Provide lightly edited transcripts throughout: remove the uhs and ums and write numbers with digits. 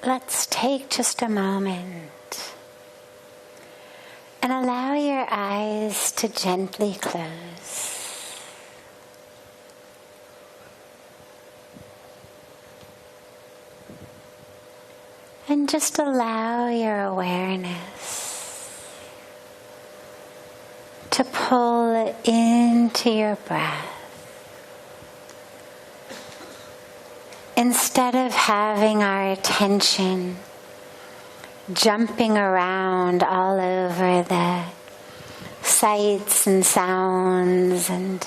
let's take just a moment and allow your eyes to gently close. And just allow your awareness to pull into your breath. Instead of having our attention jumping around all over the sights and sounds and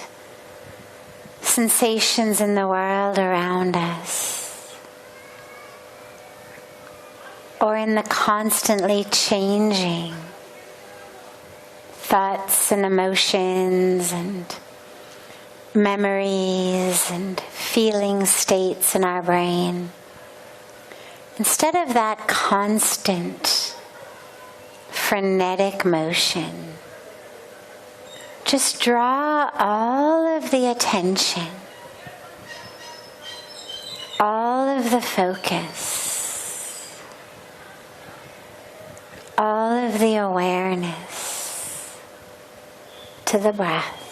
sensations in the world around us, or in the constantly changing thoughts and emotions and memories and feeling states in our brain. Instead of that constant, frenetic motion, just draw all of the attention, all of the focus, all of the awareness to the breath.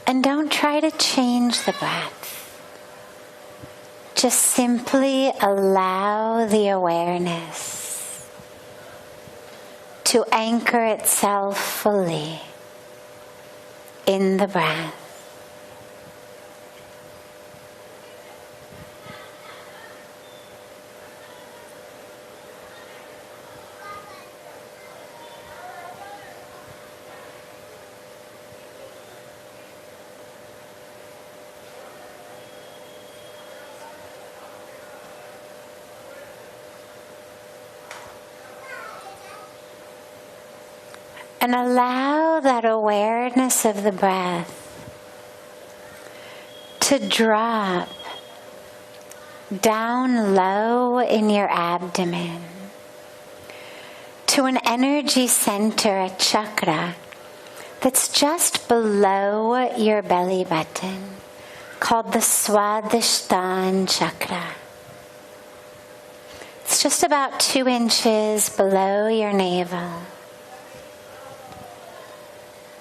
And don't try to change the breath. Just simply allow the awareness to anchor itself fully in the breath. And allow that awareness of the breath to drop down low in your abdomen to an energy center, a chakra, that's just below your belly button, called the Swadhisthana chakra. It's just about 2 inches below your navel.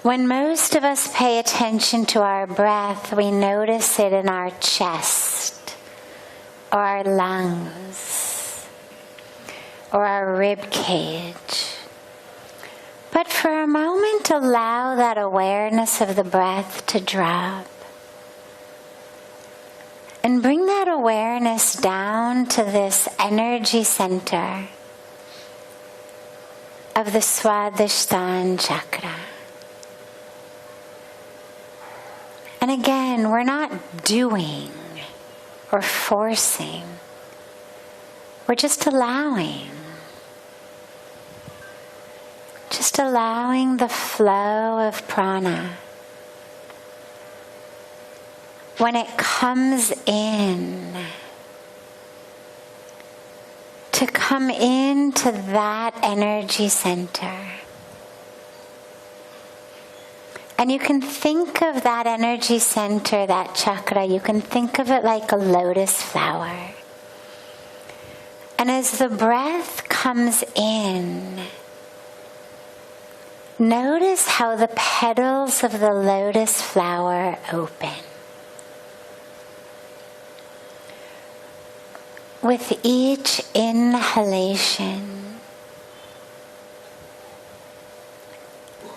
When most of us pay attention to our breath, we notice it in our chest, or our lungs, or our rib cage. But for a moment, allow that awareness of the breath to drop. And bring that awareness down to this energy center of the Swadhisthana chakra. And again, we're not doing or forcing. We're just allowing. Just allowing the flow of prana. When it comes in, to come into that energy center. And you can think of that energy center, that chakra, you can think of it like a lotus flower. And as the breath comes in, notice how the petals of the lotus flower open. With each inhalation,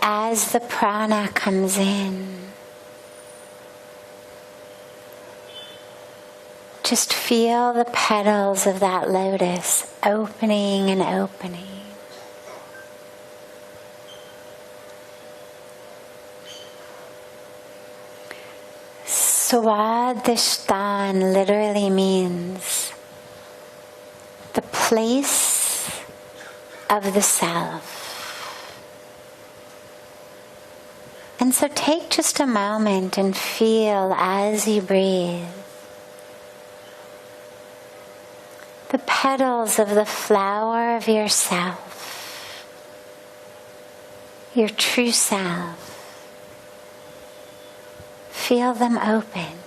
as the prana comes in, just feel the petals of that lotus opening and opening. Swadhisthana literally means the place of the self. And so take just a moment and feel as you breathe the petals of the flower of yourself, your true self. Feel them open.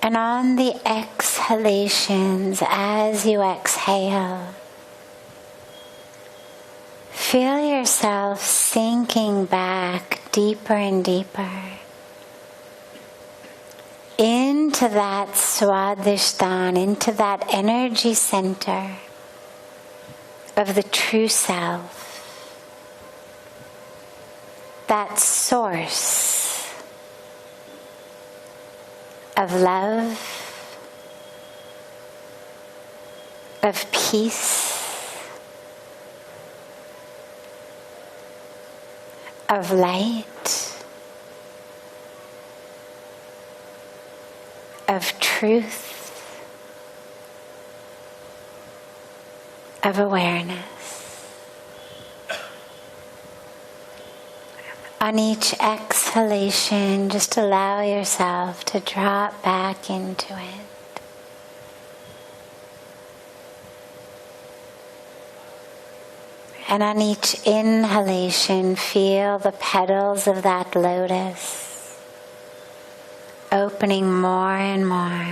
And on the exhalations, as you exhale, feel yourself sinking back deeper and deeper into that Swadhisthana, into that energy center of the true self, that source of love, of peace, of light, of truth, of awareness. On each exhalation, just allow yourself to drop back into it. And on each inhalation, feel the petals of that lotus opening more and more.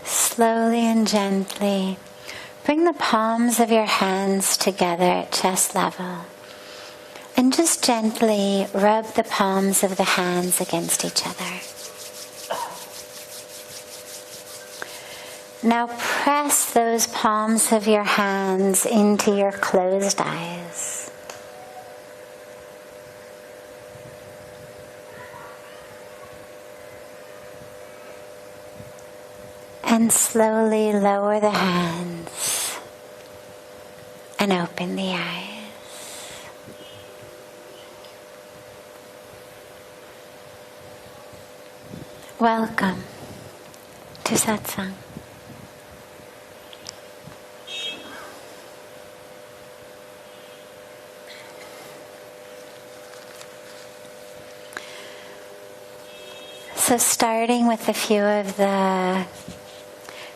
Slowly and gently, bring the palms of your hands together at chest level. And just gently rub the palms of the hands against each other. Now press those palms of your hands into your closed eyes. And slowly lower the hands and open the eyes. Welcome to Satsang. So starting with a few of the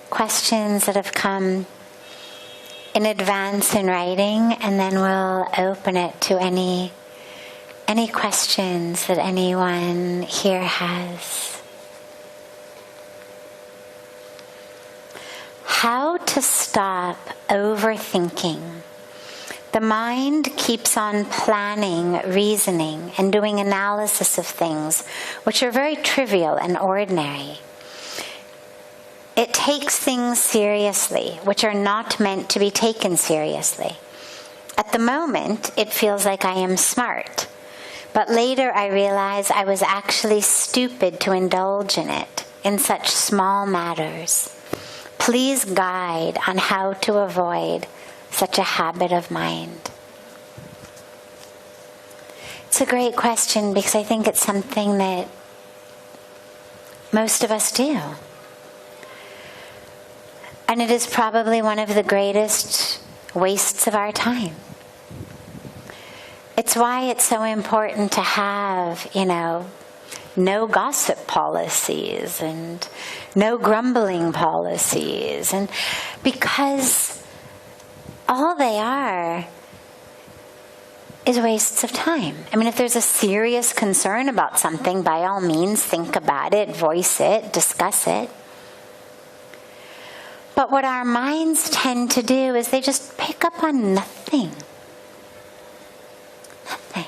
questions that have come in advance in writing, and then we'll open it to any questions that anyone here has. How to stop overthinking. The mind keeps on planning, reasoning, and doing analysis of things which are very trivial and ordinary. It takes things seriously, which are not meant to be taken seriously. At the moment, it feels like I am smart, but later I realize I was actually stupid to indulge in it in such small matters. Please guide on how to avoid such a habit of mind. It's a great question because I think it's something that most of us do. And it is probably one of the greatest wastes of our time. It's why it's so important to have, no gossip policies and no grumbling policies. And because all they are is wastes of time. I mean, if there's a serious concern about something, by all means, think about it, voice it, discuss it. But what our minds tend to do is they just pick up on nothing. Nothing.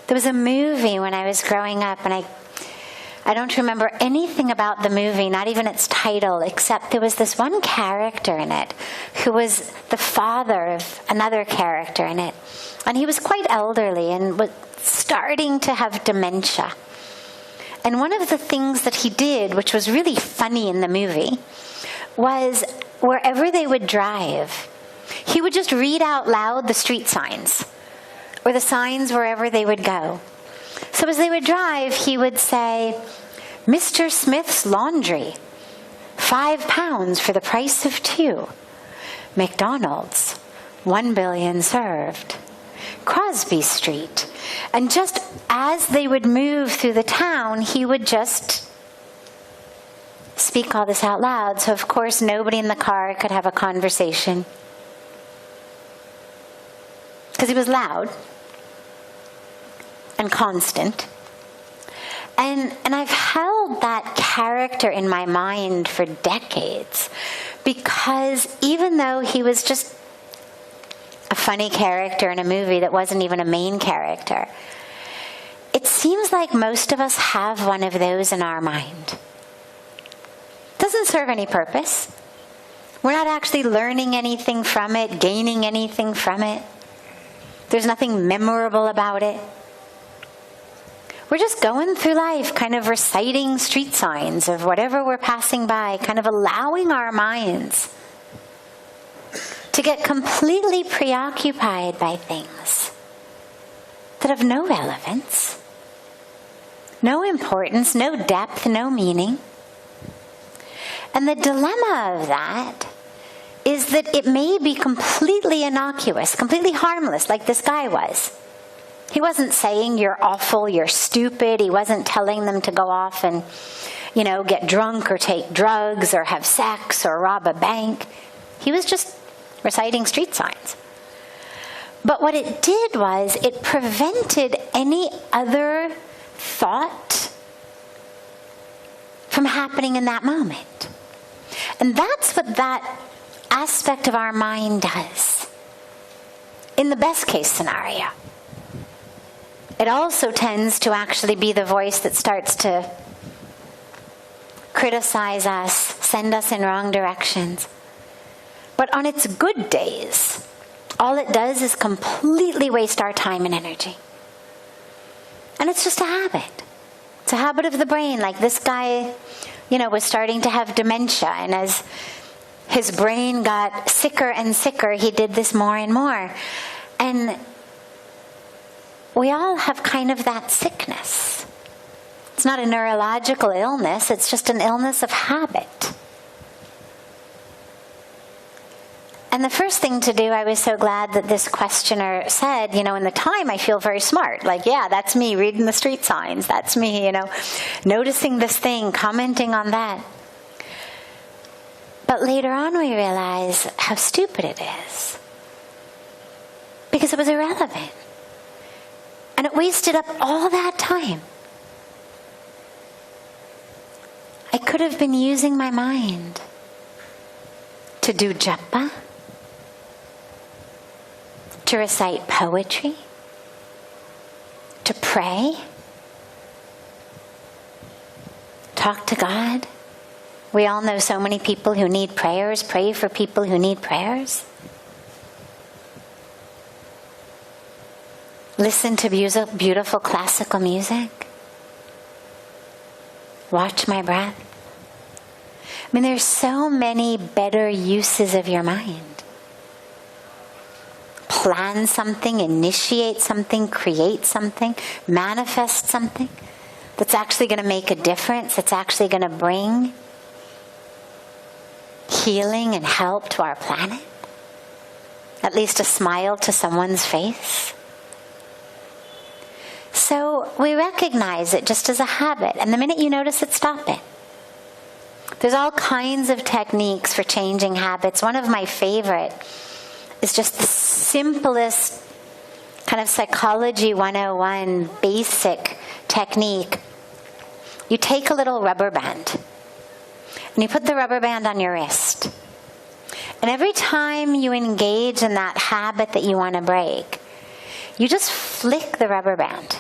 There was a movie when I was growing up, and I don't remember anything about the movie, not even its title, except there was this one character in it who was the father of another character in it. And he was quite elderly and was starting to have dementia. And one of the things that he did, which was really funny in the movie, was wherever they would drive, he would just read out loud the street signs, or the signs wherever they would go. So as they would drive, he would say, "Mr. Smith's Laundry," £5 for the price of 2. McDonald's, 1 billion served. Crosby Street. And just as they would move through the town, he would just speak all this out loud. So of course nobody in the car could have a conversation, because he was loud and constant. And I've held that character in my mind for decades, because even though he was just a funny character in a movie that wasn't even a main character, it seems like most of us have one of those in our mind. Doesn't serve any purpose. We're not actually learning anything from it, gaining anything from it. There's nothing memorable about it. We're just going through life, kind of reciting street signs of whatever we're passing by, kind of allowing our minds to get completely preoccupied by things that have no relevance, no importance, no depth, no meaning. And the dilemma of that is that it may be completely innocuous, completely harmless, like this guy was. He wasn't saying you're awful, you're stupid. He wasn't telling them to go off and, get drunk or take drugs or have sex or rob a bank. He was just reciting street signs. But what it did was it prevented any other thought from happening in that moment. And that's what that aspect of our mind does in the best case scenario. It also tends to actually be the voice that starts to criticize us, send us in wrong directions. But on its good days, all it does is completely waste our time and energy. And it's just a habit. It's a habit of the brain. Like this guy, was starting to have dementia, and as his brain got sicker and sicker, he did this more and more. And we all have kind of that sickness. It's not a neurological illness, it's just an illness of habit. And the first thing to do, I was so glad that this questioner said, in the time I feel very smart. Like, yeah, that's me reading the street signs. That's me, noticing this thing, commenting on that. But later on we realize how stupid it is. Because it was irrelevant. And it wasted up all that time. I could have been using my mind to do japa, to recite poetry, to pray, talk to God. We all know so many people who need prayers. Pray for people who need prayers. Listen to beautiful classical music. Watch my breath. There's so many better uses of your mind. Plan something, initiate something, create something, manifest something that's actually going to make a difference, that's actually going to bring healing and help to our planet. At least a smile to someone's face. So we recognize it just as a habit, and the minute you notice it, stop it. There's all kinds of techniques for changing habits. One of my favorite is just the simplest kind of psychology 101 basic technique. You take a little rubber band and you put the rubber band on your wrist. And every time you engage in that habit that you want to break, you just flick the rubber band.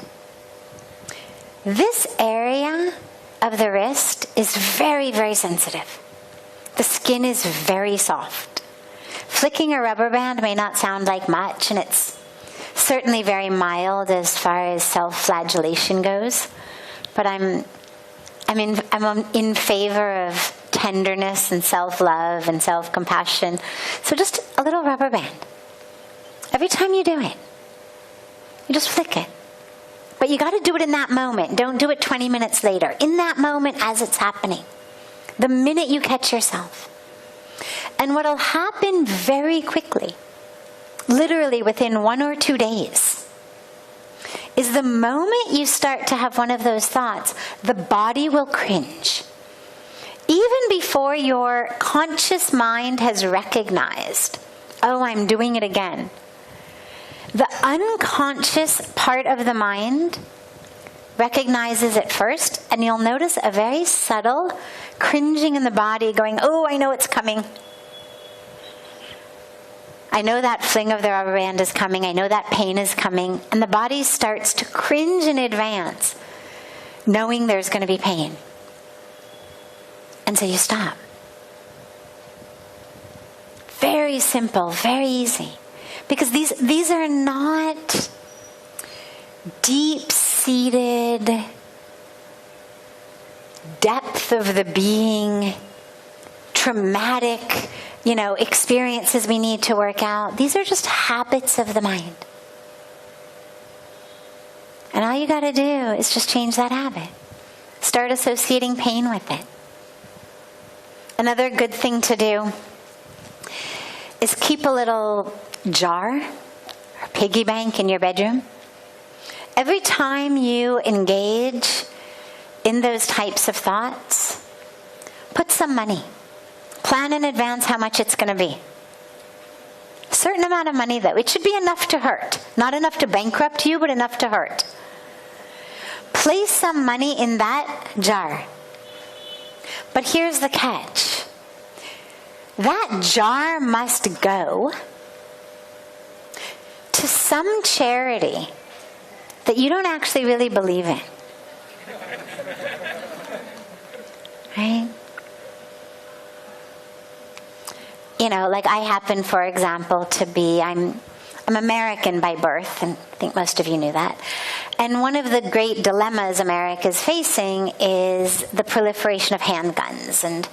This area of the wrist is very, very sensitive. The skin is very soft. Flicking a rubber band may not sound like much, and it's certainly very mild as far as self-flagellation goes. But I'm in favor of tenderness and self-love and self-compassion. So just a little rubber band. Every time you do it, you just flick it. But you got to do it in that moment. Don't do it 20 minutes later. In that moment as it's happening. The minute you catch yourself. And what'll happen very quickly, literally within 1 or 2 days, is the moment you start to have one of those thoughts, the body will cringe. Even before your conscious mind has recognized, oh, I'm doing it again. The unconscious part of the mind recognizes it first, and you'll notice a very subtle cringing in the body going, oh, I know it's coming. I know that fling of the rubber band is coming. I know that pain is coming. And the body starts to cringe in advance, knowing there's going to be pain. And so you stop. Very simple, very easy. Because these are not deep-seated depth of the being, traumatic, experiences we need to work out. These are just habits of the mind. And all you got to do is just change that habit. Start associating pain with it. Another good thing to do is keep a little jar or piggy bank in your bedroom. Every time you engage in those types of thoughts, put some money. Plan in advance how much it's going to be. A certain amount of money, though. It should be enough to hurt. Not enough to bankrupt you, but enough to hurt. Place some money in that jar. But here's the catch. That jar must go to some charity that you don't actually really believe in. Right? Like I happen, for example, to be, I'm American by birth, and I think most of you knew that. And one of the great dilemmas America is facing is the proliferation of handguns. And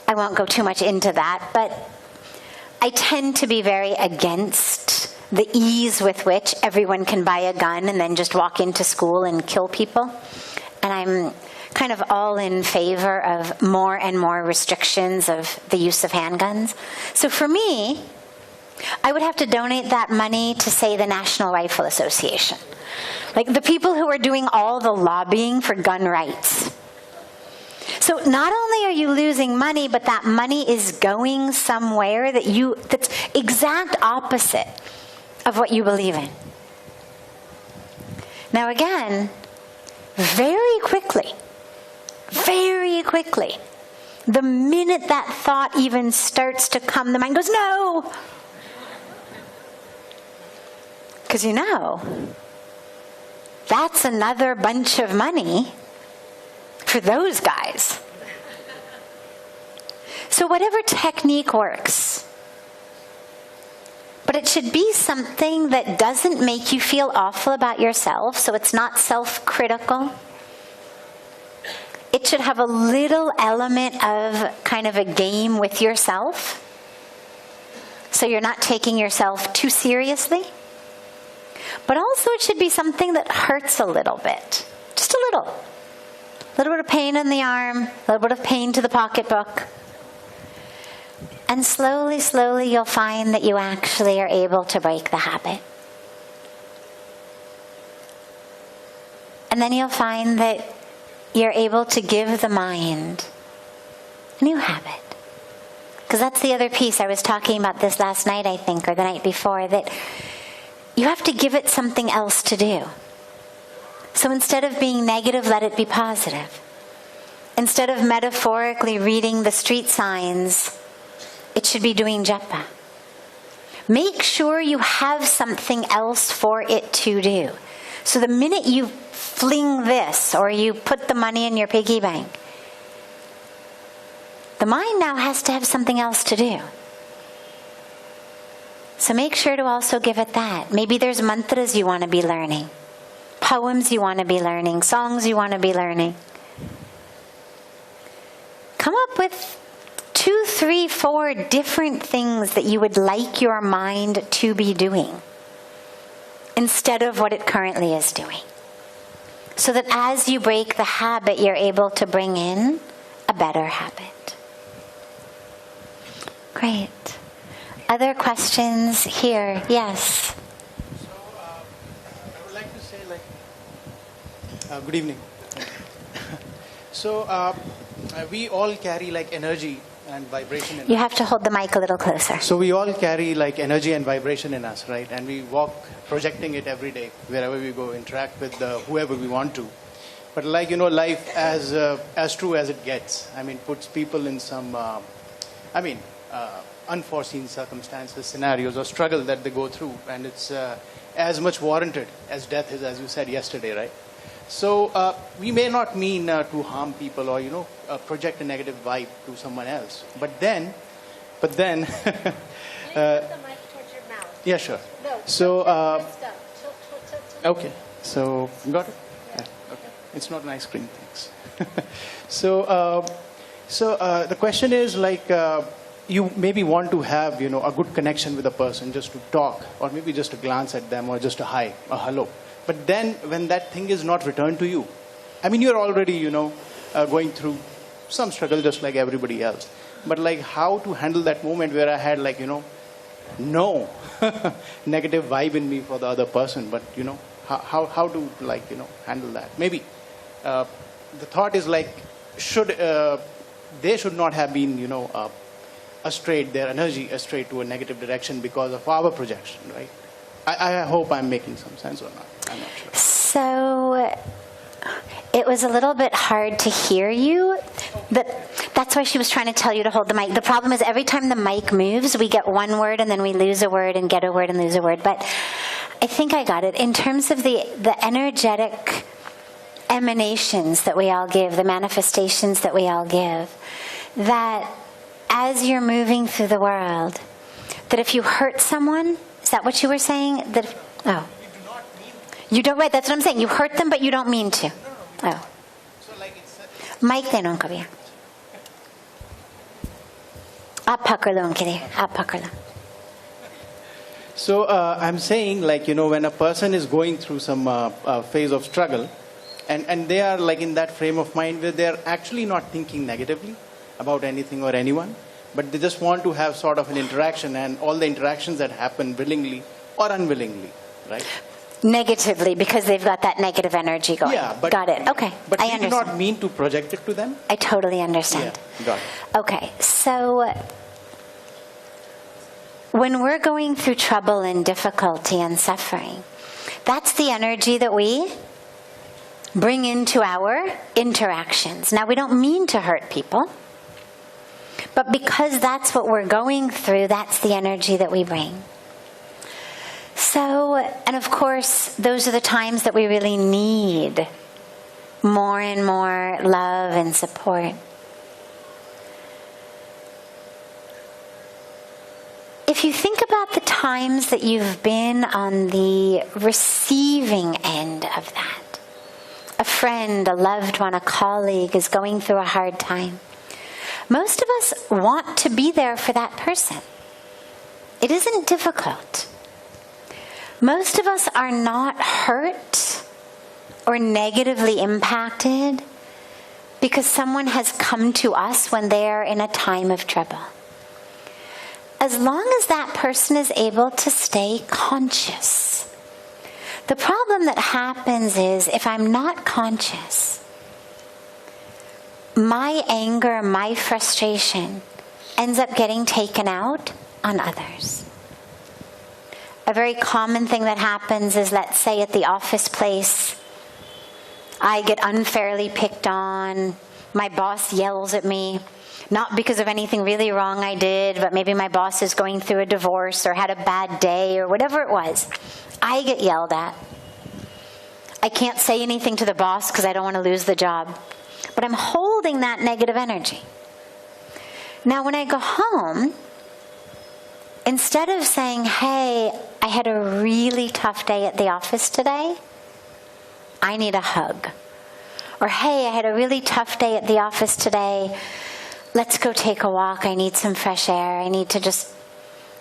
I won't go too much into that, but I tend to be very against the ease with which everyone can buy a gun and then just walk into school and kill people. And I'm kind of all in favor of more and more restrictions of the use of handguns. So for me, I would have to donate that money to, say, the National Rifle Association. Like the people who are doing all the lobbying for gun rights. So not only are you losing money, but that money is going somewhere that's exact opposite of what you believe in. Now again, very quickly, the minute that thought even starts to come, the mind goes, no! Because that's another bunch of money for those guys. So whatever technique works, but it should be something that doesn't make you feel awful about yourself, so it's not self-critical. It should have a little element of kind of a game with yourself, so you're not taking yourself too seriously. But also it should be something that hurts a little bit. Just a little. A little bit of pain in the arm, a little bit of pain to the pocketbook. And slowly, slowly you'll find that you actually are able to break the habit. And then you'll find that you're able to give the mind a new habit. Because that's the other piece. I was talking about this last night, I think, or the night before, that you have to give it something else to do. So instead of being negative, let it be positive. Instead of metaphorically reading the street signs, it should be doing japa. Make sure you have something else for it to do. So the minute you fling this, or you put the money in your piggy bank, the mind now has to have something else to do. So make sure to also give it that. Maybe there's mantras you want to be learning, poems you want to be learning, songs you want to be learning. Come up with 2, 3, 4 different things that you would like your mind to be doing instead of what it currently is doing. So that as you break the habit, you're able to bring in a better habit. Great. Other questions here? Yes. So, I would like to say, good evening. So, we all carry energy and vibration in us. You have to hold the mic a little closer. So we all carry energy and vibration in us, right? And we walk projecting it every day, wherever we go, interact with whoever we want to. But life as true as it gets, puts people in some, unforeseen circumstances, scenarios, or struggle that they go through. And it's as much warranted as death is, as you said yesterday, right? So we may not mean to harm people or, project a negative vibe to someone else. But then, Can you put the mic towards your mouth? yeah, sure. No. So, Tilt. okay. So, got it? Yeah. Okay. It's not an ice cream, thanks. So, the question is you maybe want to have, a good connection with a person, just to talk, or maybe just to glance at them, or just a hi, a hello. But then, when that thing is not returned to you, you're already, going through some struggle just like everybody else. But how to handle that moment where I had no negative vibe in me for the other person, but how to handle that? Maybe the thought is they should not have been astrayed, their energy astrayed to a negative direction because of our projection, right? I hope I'm making some sense or not. I'm not sure. So it was a little bit hard to hear you. That's why she was trying to tell you to hold the mic. The problem is every time the mic moves, we get one word and then we lose a word and get a word and lose a word. But I think I got it. In terms of the energetic emanations that we all give, the manifestations that we all give, that as you're moving through the world, that if you hurt someone, is that what you were saying? That you don't, right, that's what I'm saying. You hurt them, but you don't mean to. Oh. So Mike de nunca via. आप पकड़ लो उनके लिए, आप पकड़ लो. So I'm saying, when a person is going through some phase of struggle, and they are in that frame of mind where they're actually not thinking negatively about anything or anyone, but they just want to have sort of an interaction, and all the interactions that happen willingly or unwillingly, right? Negatively, because they've got that negative energy going. Yeah, but, got it. Okay, but I we do understand. not mean to project it to them. I totally understand. Yeah, got it. Okay, so when we're going through trouble and difficulty and suffering, that's the energy that we bring into our interactions. Now, we don't mean to hurt people, but because that's what we're going through, that's the energy that we bring. So, and of course, those are the times that we really need more and more love and support. If you think about the times that you've been on the receiving end of that, a friend, a loved one, a colleague is going through a hard time, most of us want to be there for that person. It isn't difficult. Most of us are not hurt or negatively impacted because someone has come to us when they're in a time of trouble. As long as that person is able to stay conscious. The problem that happens is if I'm not conscious, my anger, my frustration ends up getting taken out on others. A very common thing that happens is, let's say at the office place, I get unfairly picked on, my boss yells at me, not because of anything really wrong I did, but maybe my boss is going through a divorce or had a bad day or whatever it was. I get yelled at. I can't say anything to the boss because I don't want to lose the job. But I'm holding that negative energy. Now when I go home, instead of saying, hey, I had a really tough day at the office today, I need a hug. Or, hey, I had a really tough day at the office today, let's go take a walk, I need some fresh air, I need to just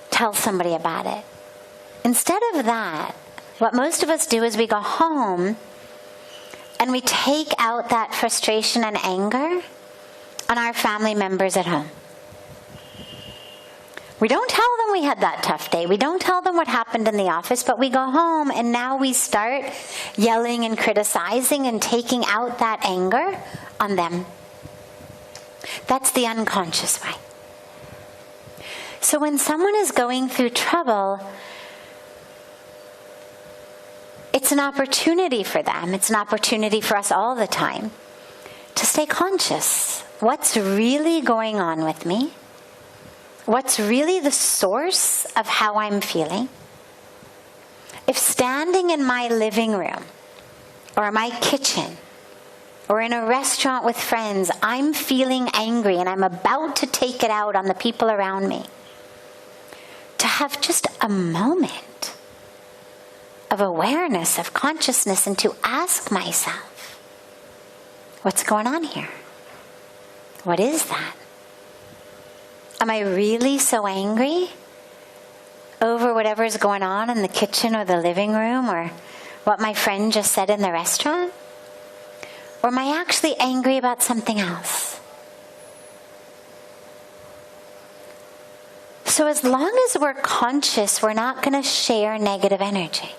tell somebody about it. Instead of that, what most of us do is we go home and we take out that frustration and anger on our family members at home. We don't tell them we had that tough day. We don't tell them what happened in the office, but we go home and now we start yelling and criticizing and taking out that anger on them. That's the unconscious way. So when someone is going through trouble, it's an opportunity for them. It's an opportunity for us all the time to stay conscious. What's really going on with me? What's really the source of how I'm feeling? If standing in my living room or my kitchen or in a restaurant with friends, I'm feeling angry and I'm about to take it out on the people around me, to have just a moment of awareness, of consciousness, and to ask myself, what's going on here? What is that? Am I really so angry over whatever's going on in the kitchen or the living room or what my friend just said in the restaurant? Or am I actually angry about something else? So as long as we're conscious, we're not going to share negative energy.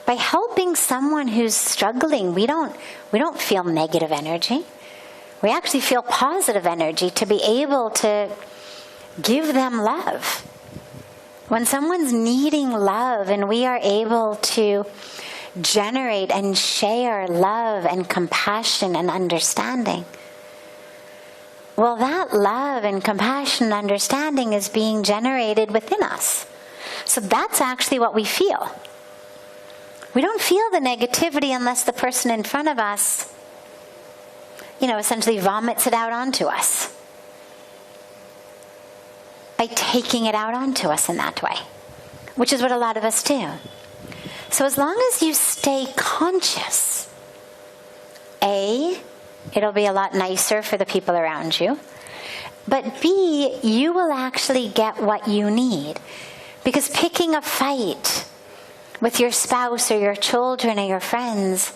By helping someone who's struggling, we don't feel negative energy. We actually feel positive energy to be able to give them love. When someone's needing love and we are able to generate and share love and compassion and understanding, well, that love and compassion and understanding is being generated within us. So that's actually what we feel. We don't feel the negativity unless the person in front of us, essentially vomits it out onto us by taking it out onto us in that way, which is what a lot of us do. So as long as you stay conscious, A, it'll be a lot nicer for the people around you, but B, you will actually get what you need. Because picking a fight with your spouse or your children or your friends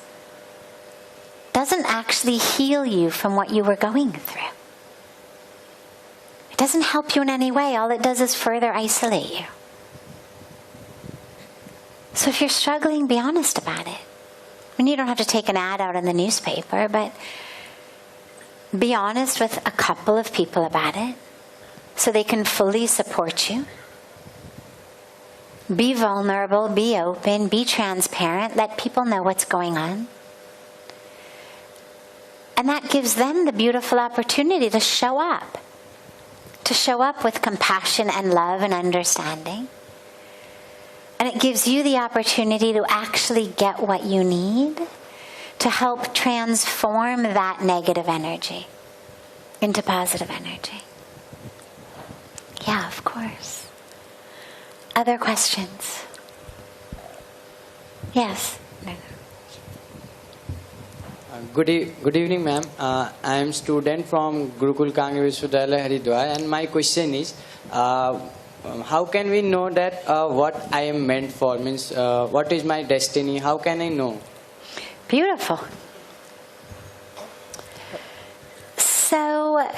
doesn't actually heal you from what you were going through. It doesn't help you in any way. All it does is further isolate you. So if you're struggling, be honest about it. You don't have to take an ad out in the newspaper, but be honest with a couple of people about it so they can fully support you. Be vulnerable, be open, be transparent, let people know what's going on. And that gives them the beautiful opportunity to show up with compassion and love and understanding. And it gives you the opportunity to actually get what you need to help transform that negative energy into positive energy. Yeah, of course. Other questions? Yes. No. Good evening, ma'am. I am student from Gurukul Kange Vishwadhyaya Haridwar, and my question is, how can we know that what I am meant for? Means, what is my destiny? How can I know? Beautiful. So,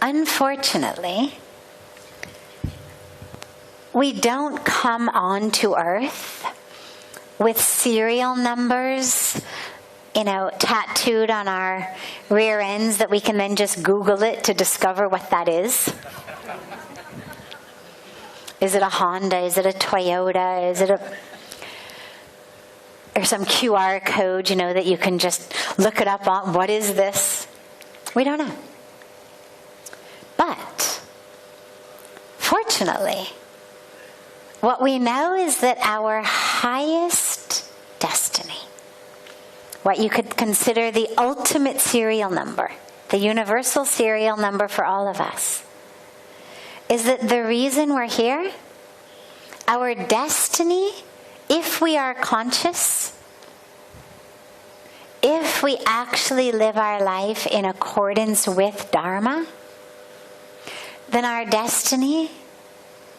unfortunately, we don't come onto Earth with serial numbers, tattooed on our rear ends that we can then just Google it to discover what that is. Is it a Honda? Is it a Toyota? Is it or some QR code, that you can just look it up on? What is this? We don't know. But, fortunately, what we know is that our highest destiny, what you could consider the ultimate serial number, the universal serial number for all of us, is that the reason we're here, our destiny, if we are conscious, if we actually live our life in accordance with Dharma, then our destiny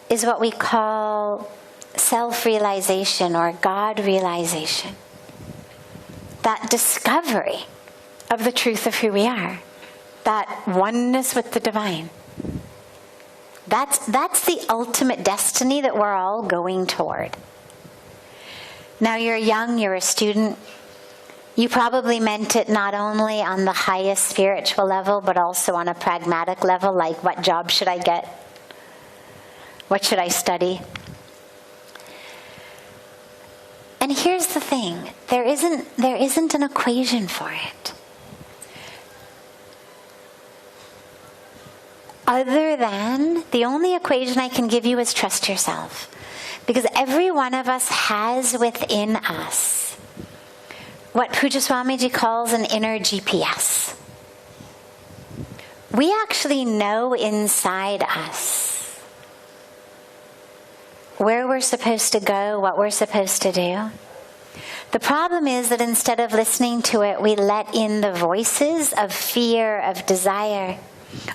is what we call self-realization or God realization. That discovery of the truth of who we are. That oneness with the divine. That's the ultimate destiny that we're all going toward. Now you're young, you're a student. You probably meant it not only on the highest spiritual level, but also on a pragmatic level, like what job should I get? What should I study? And here's the thing, there isn't an equation for it. Other than, the only equation I can give you is trust yourself. Because every one of us has within us what Puja Swamiji calls an inner GPS. We actually know inside us where we're supposed to go, what we're supposed to do. The problem is that instead of listening to it, we let in the voices of fear, of desire.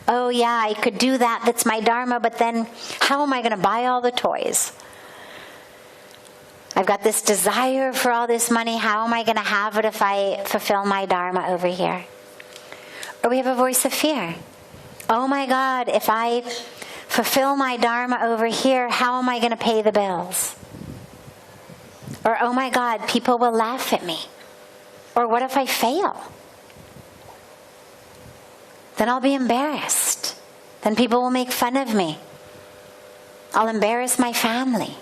Oh yeah, I could do that, that's my dharma, but then how am I going to buy all the toys? I've got this desire for all this money, how am I going to have it if I fulfill my dharma over here? Or we have a voice of fear. Oh my God, if I fulfill my dharma over here, how am I going to pay the bills? Or oh my God, people will laugh at me. Or what if I fail? Then I'll be embarrassed. Then people will make fun of me. I'll embarrass my family.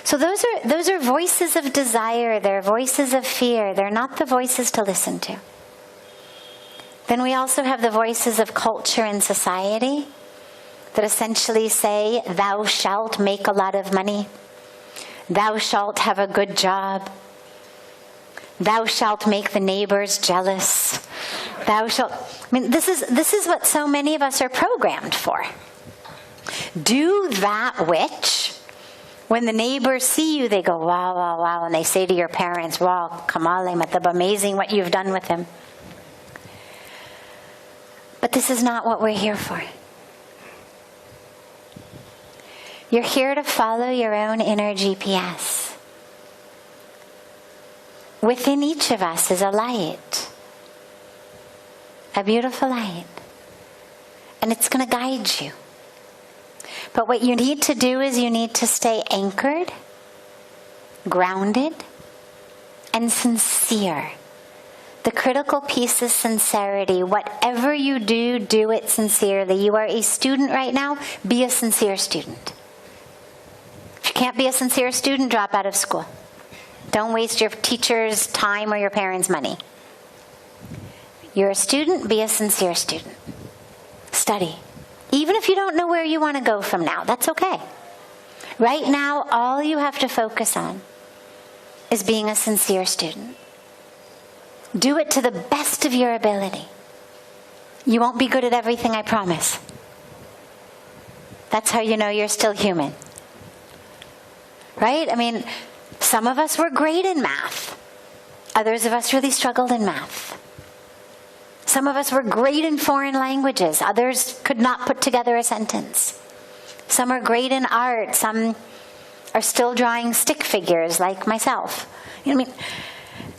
So those are voices of desire. They're voices of fear. They're not the voices to listen to. Then we also have the voices of culture and society that essentially say, thou shalt make a lot of money. Thou shalt have a good job. Thou shalt make the neighbors jealous. Thou shalt... I mean, this is what so many of us are programmed for. Do that which, when the neighbors see you, they go, wow, wow, wow. And they say to your parents, wow, kamale matlab, amazing what you've done with him. But this is not what we're here for. You're here to follow your own inner GPS. Within each of us is a light. A beautiful light. And it's going to guide you. But what you need to do is you need to stay anchored, grounded, and sincere. The critical piece is sincerity. Whatever you do, do it sincerely. You are a student right now, be a sincere student. If you can't be a sincere student, drop out of school. Don't waste your teacher's time or your parents' money. You're a student, be a sincere student. Study. Even if you don't know where you want to go from now, that's okay. Right now, all you have to focus on is being a sincere student. Do it to the best of your ability. You won't be good at everything, I promise. That's how you know you're still human. Right? I mean, some of us were great in math. Others of us really struggled in math. Some of us were great in foreign languages. Others could not put together a sentence. Some are great in art. Some are still drawing stick figures like myself. I mean,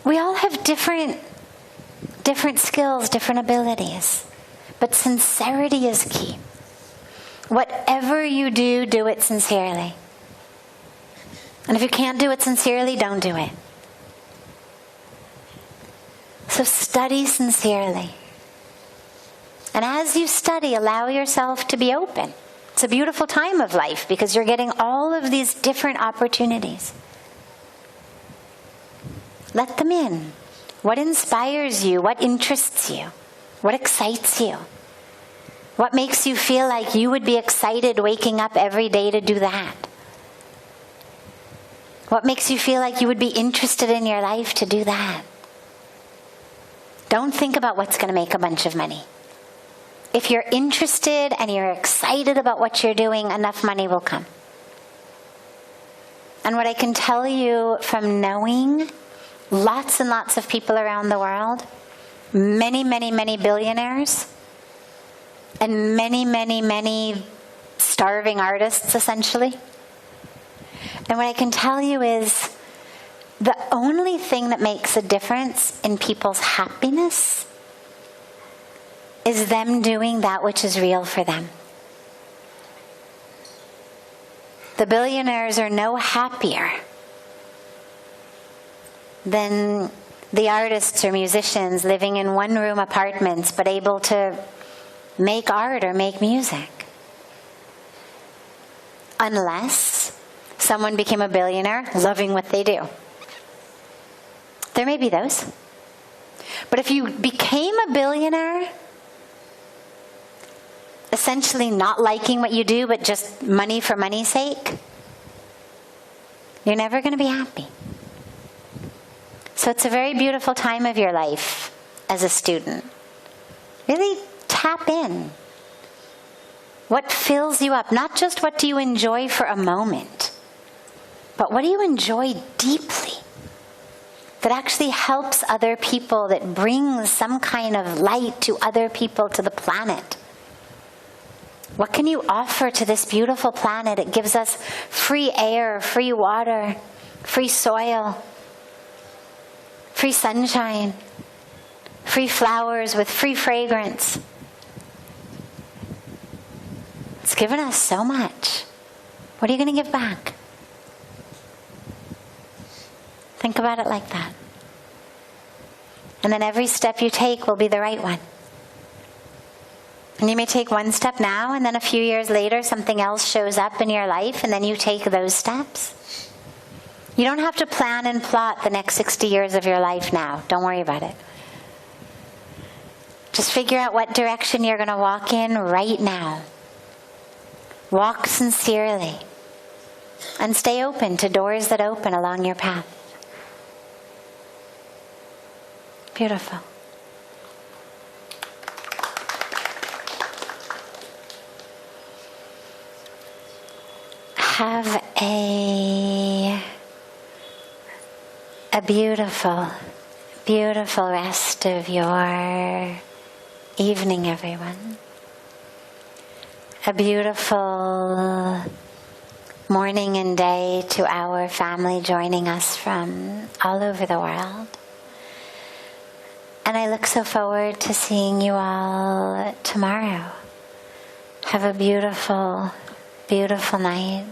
we all have different skills, different abilities. But sincerity is key. Whatever you do, do it sincerely. And if you can't do it sincerely, don't do it. So study sincerely. And as you study, allow yourself to be open. It's a beautiful time of life because you're getting all of these different opportunities. Let them in. What inspires you? What interests you? What excites you? What makes you feel like you would be excited waking up every day to do that? What makes you feel like you would be interested in your life to do that? Don't think about what's going to make a bunch of money. If you're interested and you're excited about what you're doing, enough money will come. And what I can tell you from knowing lots and lots of people around the world, many, many, many billionaires, and many, many, many starving artists, essentially. And what I can tell you is the only thing that makes a difference in people's happiness is them doing that which is real for them. The billionaires are no happier than the artists or musicians living in one-room apartments but able to make art or make music. Unless someone became a billionaire loving what they do. There may be those. But if you became a billionaire essentially not liking what you do but just money for money's sake, you're never going to be happy. So it's a very beautiful time of your life as a student. Really tap in. What fills you up? Not just what do you enjoy for a moment, but what do you enjoy deeply that actually helps other people, that brings some kind of light to other people, to the planet? What can you offer to this beautiful planet? It gives us free air, free water, free soil, free sunshine, free flowers with free fragrance. It's given us so much. What are you going to give back? Think about it like that. And then every step you take will be the right one. And you may take one step now, and then a few years later something else shows up in your life, and then you take those steps. You don't have to plan and plot the next 60 years of your life now. Don't worry about it. Just figure out what direction you're going to walk in right now. Walk sincerely. And stay open to doors that open along your path. Beautiful. Have a beautiful, beautiful rest of your evening, everyone. A beautiful morning and day to our family joining us from all over the world. And I look so forward to seeing you all tomorrow. Have a beautiful, beautiful night.